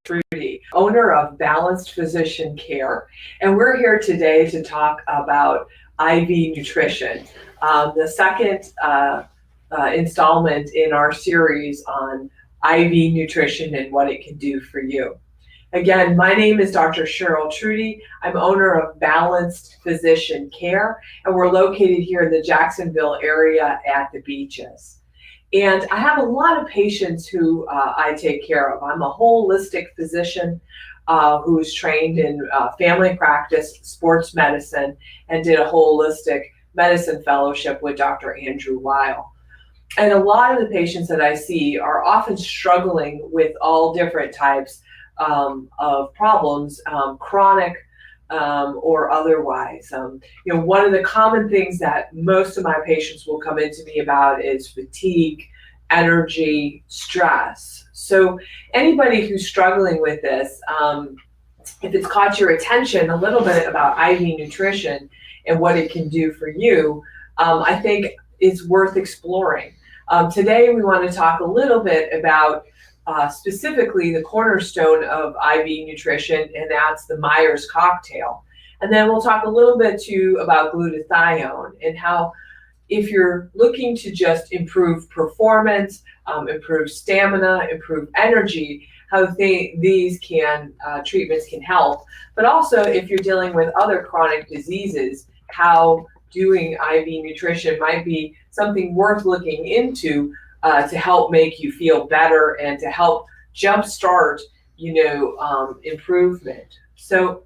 Truty, owner of Balanced Physician Care, and we're here today to talk about IV nutrition, the second installment in our series on IV nutrition and what it can do for you. Again, my name is Dr. Sharyl Truty. I'm owner of Balanced Physician Care, and we're located here in the Jacksonville area at the beaches. And I have a lot of patients who I take care of. I'm a holistic physician who's trained in family practice, sports medicine, and did a holistic medicine fellowship with Dr. Andrew Weil. And a lot of the patients that I see are often struggling with all different types of problems, chronic or otherwise. One of the common things that most of my patients will come into me about is fatigue, energy, stress. So anybody who's struggling with this, if it's caught your attention a little bit about IV nutrition and what it can do for you, I think it's worth exploring. Today we want to talk a little bit about specifically the cornerstone of IV nutrition, and that's the Myers Cocktail. And then we'll talk a little bit too about glutathione and how, if you're looking to just improve performance, improve stamina, improve energy, how these treatments can help. But also, if you're dealing with other chronic diseases, how doing IV nutrition might be something worth looking into to help make you feel better and to help jumpstart, improvement. So,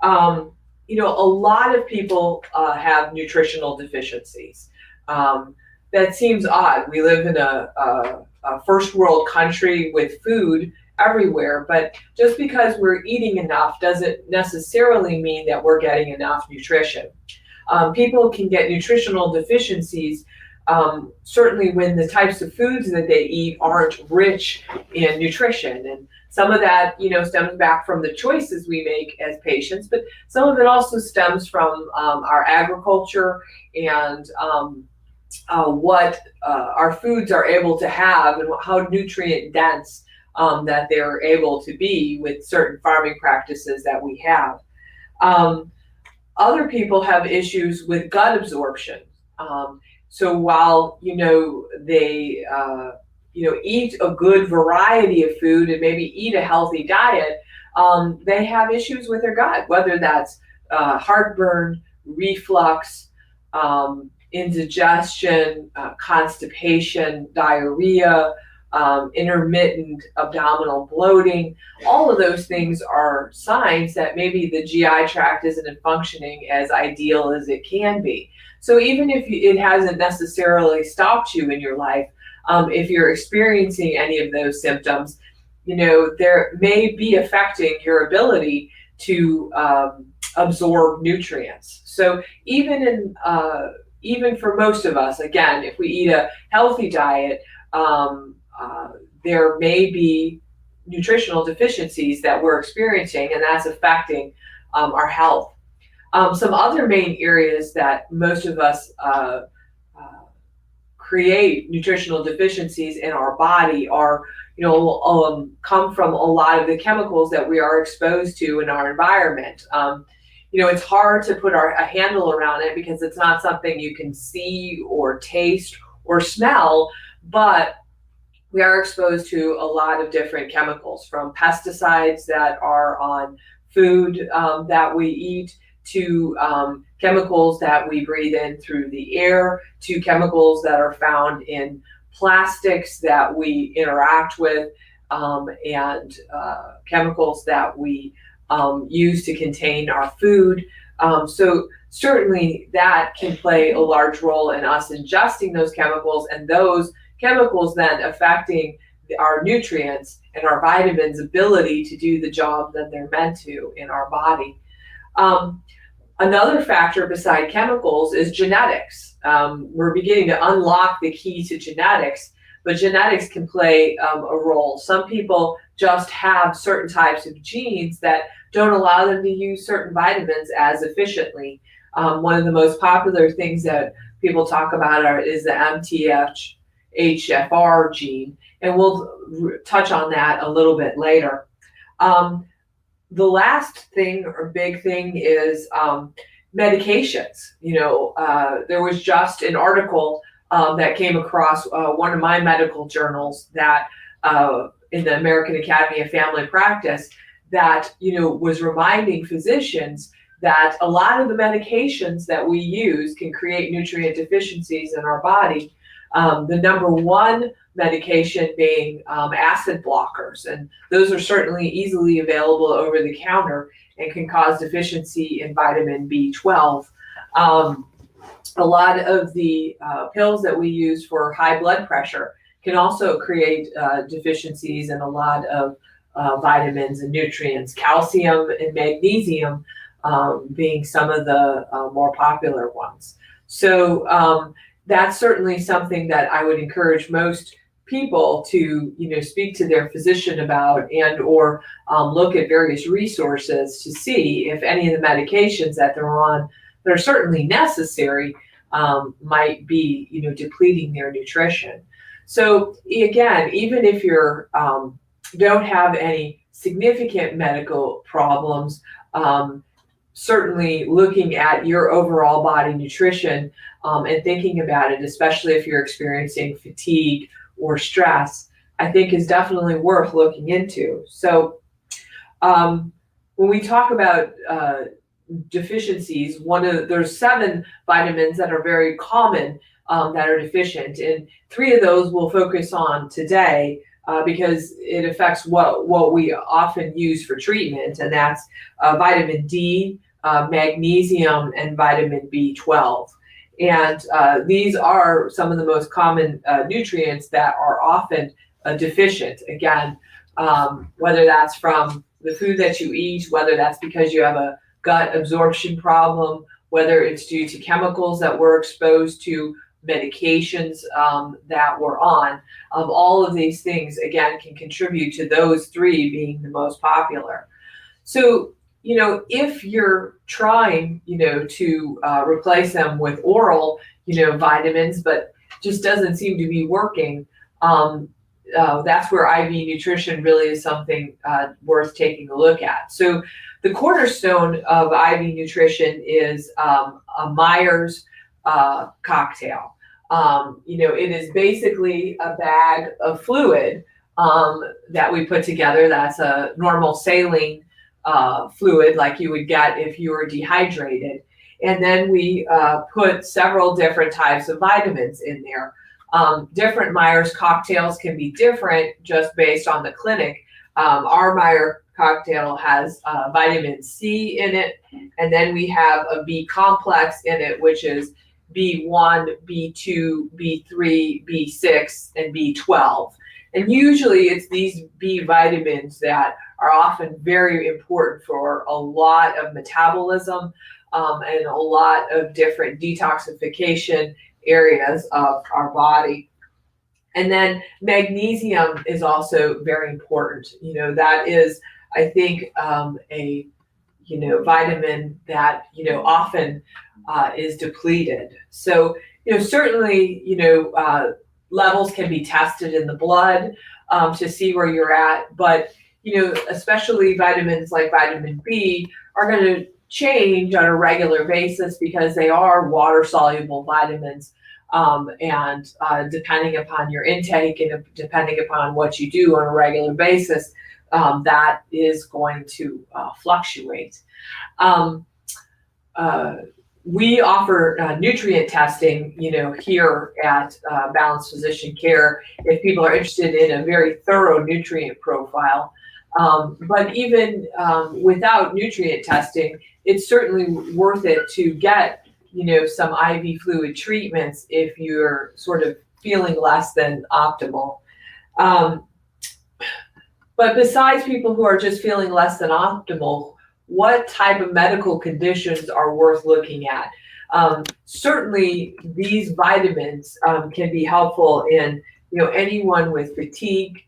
a lot of people have nutritional deficiencies. That seems odd. We live in a first world country with food everywhere, but just because we're eating enough doesn't necessarily mean that we're getting enough nutrition. People can get nutritional deficiencies certainly when the types of foods that they eat aren't rich in nutrition. And some of that, stems back from the choices we make as patients, but some of it also stems from our agriculture and what our foods are able to have and how nutrient dense that they're able to be with certain farming practices that we have. Other people have issues with gut absorption. So while, they, eat a good variety of food and maybe eat a healthy diet, they have issues with their gut, whether that's heartburn, reflux, indigestion, constipation, diarrhea, intermittent abdominal bloating. All of those things are signs that maybe the GI tract isn't functioning as ideal as it can be. So even if it hasn't necessarily stopped you in your life, if you're experiencing any of those symptoms, there may be affecting your ability to absorb nutrients. So even for most of us, again, if we eat a healthy diet, there may be nutritional deficiencies that we're experiencing, and that's affecting our health. Some other main areas that most of us create nutritional deficiencies in our body are, come from a lot of the chemicals that we are exposed to in our environment. It's hard to put a handle around it because it's not something you can see or taste or smell, but we are exposed to a lot of different chemicals, from pesticides that are on food that we eat, to chemicals that we breathe in through the air, to chemicals that are found in plastics that we interact with, and chemicals that we use to contain our food. So certainly that can play a large role in us ingesting those chemicals, and those chemicals then affecting our nutrients and our vitamins' ability to do the job that they're meant to in our body. Another factor beside chemicals is genetics. We're beginning to unlock the key to genetics, but genetics can play a role. Some people just have certain types of genes that don't allow them to use certain vitamins as efficiently. One of the most popular things that people talk about is the MTHFR gene, and we'll touch on that a little bit later. The last thing or big thing is medications. There was just an article that came across one of my medical journals that in the American Academy of Family Practice that was reminding physicians that a lot of the medications that we use can create nutrient deficiencies in our body. The number one medication being acid blockers, and those are certainly easily available over the counter and can cause deficiency in vitamin B12. A lot of the pills that we use for high blood pressure can also create deficiencies in a lot of vitamins and nutrients, calcium and magnesium being some of the more popular ones. So that's certainly something that I would encourage most people to speak to their physician about, and or look at various resources to see if any of the medications that they're on that are certainly necessary might be depleting their nutrition. So again, even if you're don't have any significant medical problems, certainly looking at your overall body nutrition and thinking about it, especially if you're experiencing fatigue or stress, I think is definitely worth looking into. So when we talk about deficiencies, there's 7 vitamins that are very common that are deficient, and 3 of those we'll focus on today because it affects what we often use for treatment, and that's vitamin D, magnesium, and vitamin B12. And these are some of the most common nutrients that are often deficient. Again, whether that's from the food that you eat, whether that's because you have a gut absorption problem, whether it's due to chemicals that we're exposed to, medications that we're on, all of these things, again, can contribute to those 3 being the most popular. So if you're trying, to replace them with oral, vitamins, but just doesn't seem to be working, that's where IV nutrition really is something worth taking a look at. So the cornerstone of IV nutrition is a Myers cocktail. It is basically a bag of fluid that we put together. That's a normal saline fluid like you would get if you were dehydrated. And then we put several different types of vitamins in there. Different Myers cocktails can be different just based on the clinic. Our Myers cocktail has vitamin C in it, and then we have a B complex in it, which is B1, B2, B3, B6, and B12. And usually it's these B vitamins that are often very important for a lot of metabolism and a lot of different detoxification areas of our body. And then magnesium is also very important. That is, I think, a vitamin that often is depleted. So certainly levels can be tested in the blood to see where you're at, but especially vitamins like vitamin B are going to change on a regular basis because they are water soluble vitamins, and depending upon your intake and depending upon what you do on a regular basis, that is going to fluctuate. We offer nutrient testing, here at Balanced Physician Care if people are interested in a very thorough nutrient profile. But even without nutrient testing, it's certainly worth it to get, some IV fluid treatments if you're sort of feeling less than optimal. But besides people who are just feeling less than optimal, what type of medical conditions are worth looking at? Certainly these vitamins can be helpful in, anyone with fatigue,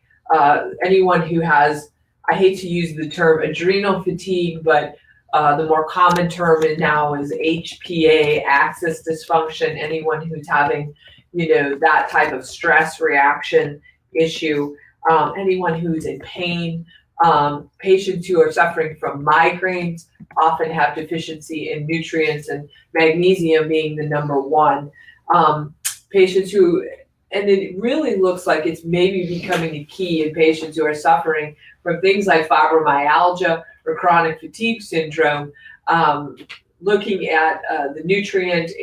anyone who has, I hate to use the term adrenal fatigue, but the more common term now is HPA, axis dysfunction, anyone who's having, that type of stress reaction issue, anyone who's in pain, Patients who are suffering from migraines often have deficiency in nutrients, and magnesium being the number one. Patients who, and it really looks like it's maybe becoming a key in patients who are suffering from things like fibromyalgia or chronic fatigue syndrome, looking at the nutrients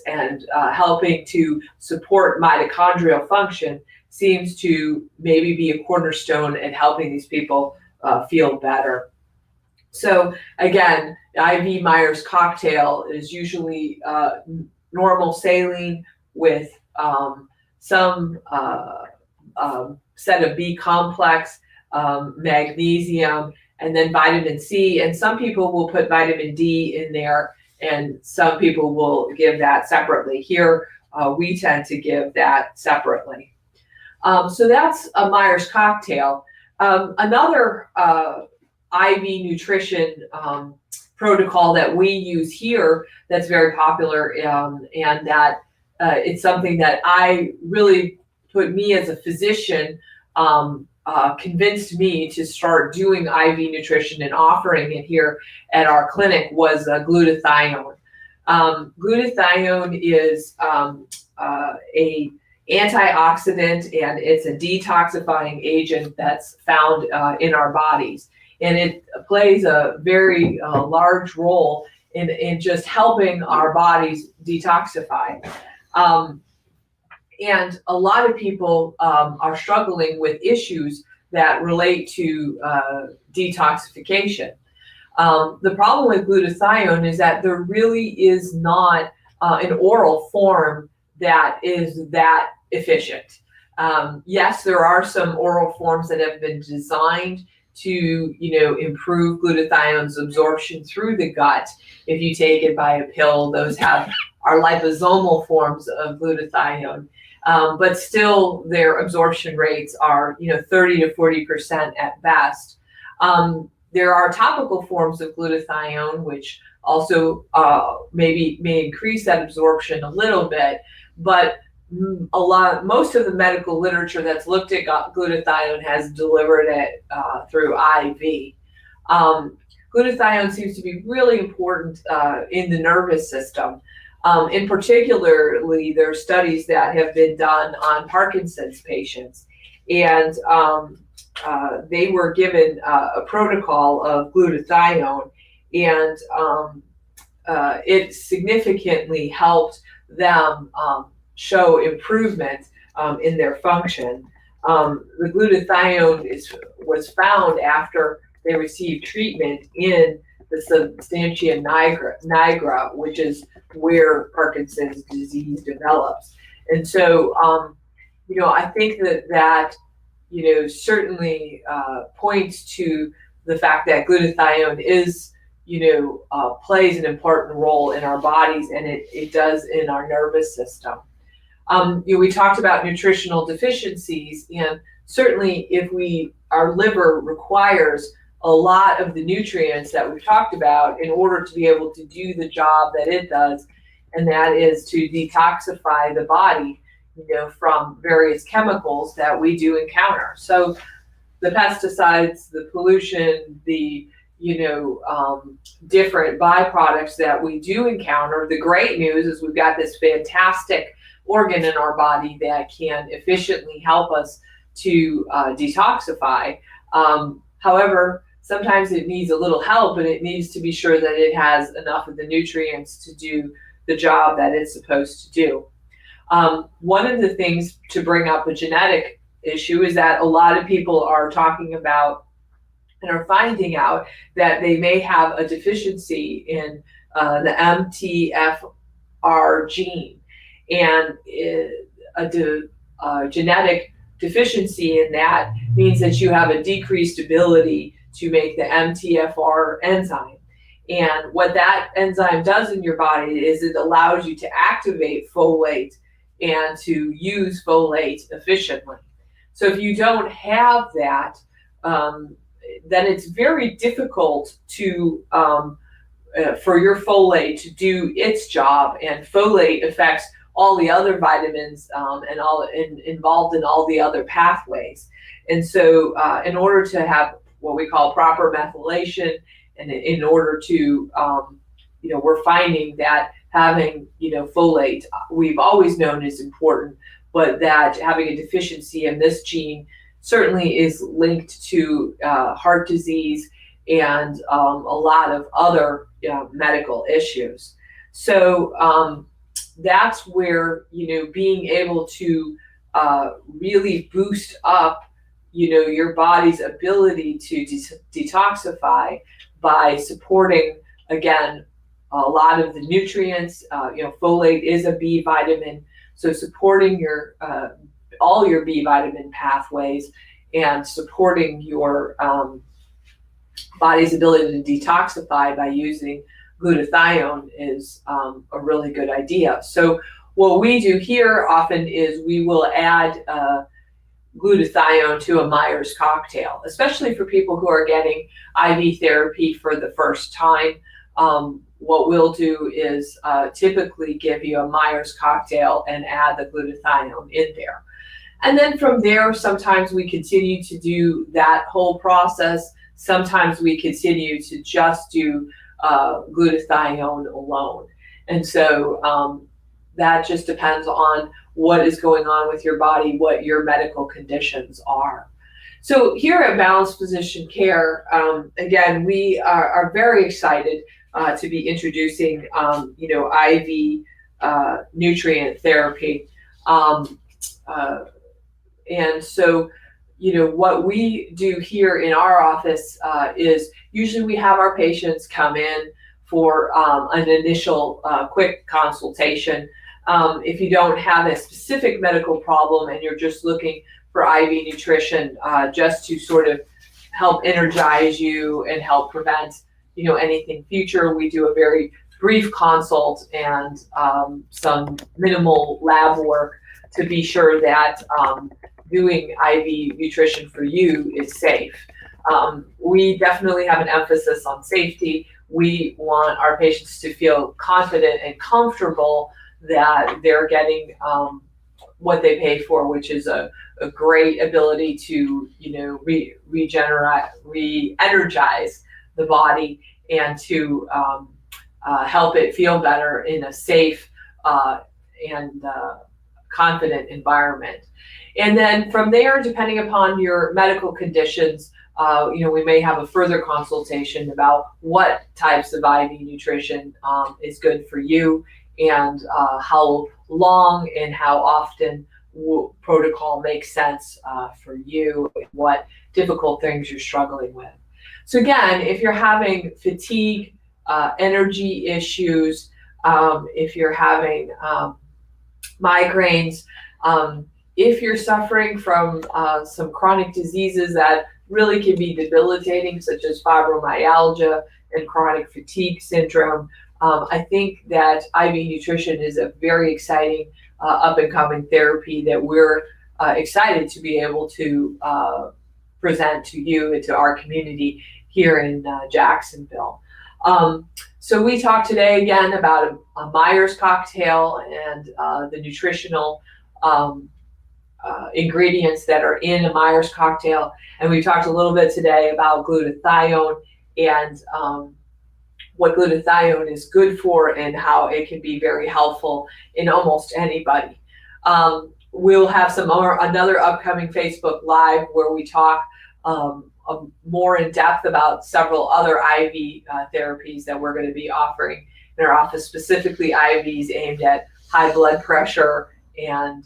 and helping to support mitochondrial function seems to maybe be a cornerstone in helping these people feel better. So again, IV Myers Cocktail is usually normal saline with some set of B complex, magnesium, and then vitamin C. And some people will put vitamin D in there, and some people will give that separately. Here, we tend to give that separately. So that's a Myers Cocktail. Another IV nutrition protocol that we use here that's very popular, and that it's something that I really put me as a physician, convinced me to start doing IV nutrition and offering it here at our clinic, was glutathione. Glutathione is a antioxidant, and it's a detoxifying agent that's found in our bodies. And it plays a very large role in just helping our bodies detoxify. And a lot of people are struggling with issues that relate to detoxification. The problem with glutathione is that there really is not an oral form that is that efficient. Yes, there are some oral forms that have been designed to, improve glutathione's absorption through the gut. If you take it by a pill, those are liposomal forms of glutathione. But still, their absorption rates are, 30 to 40% at best. There are topical forms of glutathione, which also may increase that absorption a little bit, but most of the medical literature that's looked at glutathione has delivered it through IV. Glutathione seems to be really important in the nervous system. In particularly, there are studies that have been done on Parkinson's patients, and they were given a protocol of glutathione, and it significantly helped them show improvement in their function. The glutathione was found after they received treatment in the substantia nigra, which is where Parkinson's disease develops. And so, I think that certainly points to the fact that glutathione is, plays an important role in our bodies, and it does in our nervous system. We talked about nutritional deficiencies, and certainly if our liver requires a lot of the nutrients that we've talked about in order to be able to do the job that it does, and that is to detoxify the body, from various chemicals that we do encounter. So the pesticides, the pollution, the different byproducts that we do encounter. The great news is we've got this fantastic organ in our body that can efficiently help us to detoxify. However, sometimes it needs a little help, and it needs to be sure that it has enough of the nutrients to do the job that it's supposed to do. One of the things to bring up a genetic issue is that a lot of people are talking about and are finding out that they may have a deficiency in the MTFR gene, and a genetic deficiency in that means that you have a decreased ability to make the MTFR enzyme. And what that enzyme does in your body is it allows you to activate folate and to use folate efficiently. So if you don't have that, then it's very difficult to for your folate to do its job, and folate affects all the other vitamins and all involved in all the other pathways. And so in order to have what we call proper methylation, and in order to, we're finding that having, folate, we've always known is important, but that having a deficiency in this gene certainly is linked to heart disease and a lot of other medical issues. So that's where, being able to really boost up, your body's ability to detoxify by supporting, again, a lot of the nutrients. Folate is a B vitamin, so supporting your all your B vitamin pathways and supporting your body's ability to detoxify by using glutathione is a really good idea. So what we do here often is we will add glutathione to a Myers cocktail, especially for people who are getting IV therapy for the first time. What we'll do is typically give you a Myers cocktail and add the glutathione in there. And then from there, sometimes we continue to do that whole process. Sometimes we continue to just do glutathione alone. And so that just depends on what is going on with your body, what your medical conditions are. So here at Balanced Physician Care, again, we are very excited to be introducing, IV nutrient therapy. And so, what we do here in our office is usually we have our patients come in for an initial quick consultation. If you don't have a specific medical problem and you're just looking for IV nutrition just to sort of help energize you and help prevent, anything future, we do a very brief consult and some minimal lab work to be sure that doing IV nutrition for you is safe. We definitely have an emphasis on safety. We want our patients to feel confident and comfortable that they're getting what they pay for, which is a great ability to, re-energize the body and to help it feel better in a safe and confident environment. And then from there, depending upon your medical conditions, we may have a further consultation about what types of IV nutrition is good for you and how long and how often protocol makes sense for you and what difficult things you're struggling with. So again, if you're having fatigue, energy issues, if you're having migraines, if you're suffering from some chronic diseases that really can be debilitating, such as fibromyalgia and chronic fatigue syndrome, I think that IV nutrition is a very exciting up-and-coming therapy that we're excited to be able to present to you and to our community here in Jacksonville. So we talked today again about a Myers cocktail and the nutritional ingredients that are in a Myers cocktail. And we talked a little bit today about glutathione and what glutathione is good for and how it can be very helpful in almost anybody. We'll have another upcoming Facebook Live where we talk more in depth about several other IV therapies that we're going to be offering in our office, specifically IVs aimed at high blood pressure and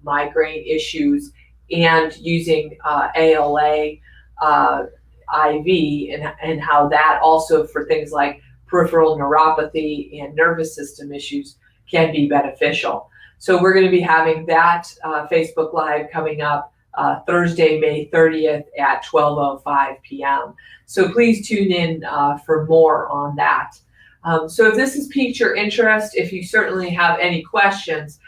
migraine issues, and using ALA IV and how that also for things like peripheral neuropathy and nervous system issues can be beneficial. So we're going to be having that Facebook Live coming up Thursday, May 30th at 12:05 p.m. So please tune in for more on that. So if this has piqued your interest, if you certainly have any questions,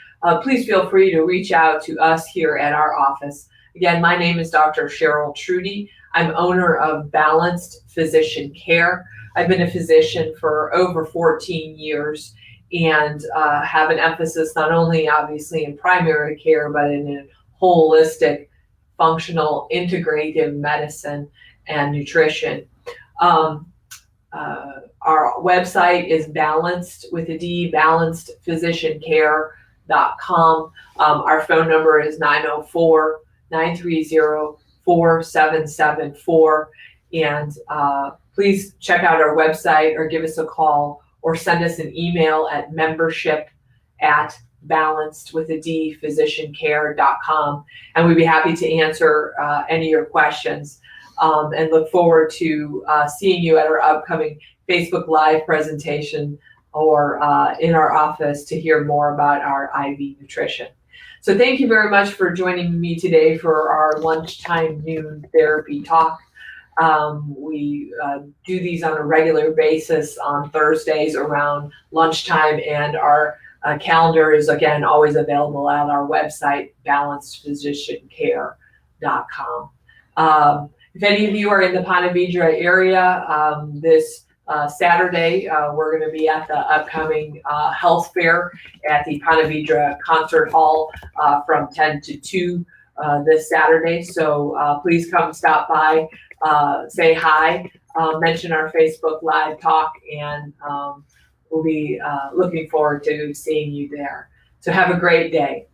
please feel free to reach out to us here at our office. Again, my name is Dr. Sharyl Truty. I'm owner of Balanced Physician Care. I've been a physician for over 14 years and have an emphasis not only obviously in primary care, but in a holistic, functional, integrative medicine. and nutrition. Our website is balancedphysiciancare.com. Our phone number is 904-930-4774. And please check out our website or give us a call or send us an email at membership@balancedphysiciancare.com. And we'd be happy to answer any of your questions. And look forward to seeing you at our upcoming Facebook Live presentation or in our office to hear more about our IV nutrition. So thank you very much for joining me today for our lunchtime noon therapy talk. We do these on a regular basis on Thursdays around lunchtime, and our calendar is, again, always available at our website, balancedphysiciancare.com. If any of you are in the Ponte Vedra area, this Saturday, we're going to be at the upcoming health fair at the Ponte Vedra Concert Hall from 10 to 2 this Saturday. So please come stop by, say hi, mention our Facebook Live talk, and we'll be looking forward to seeing you there. So have a great day.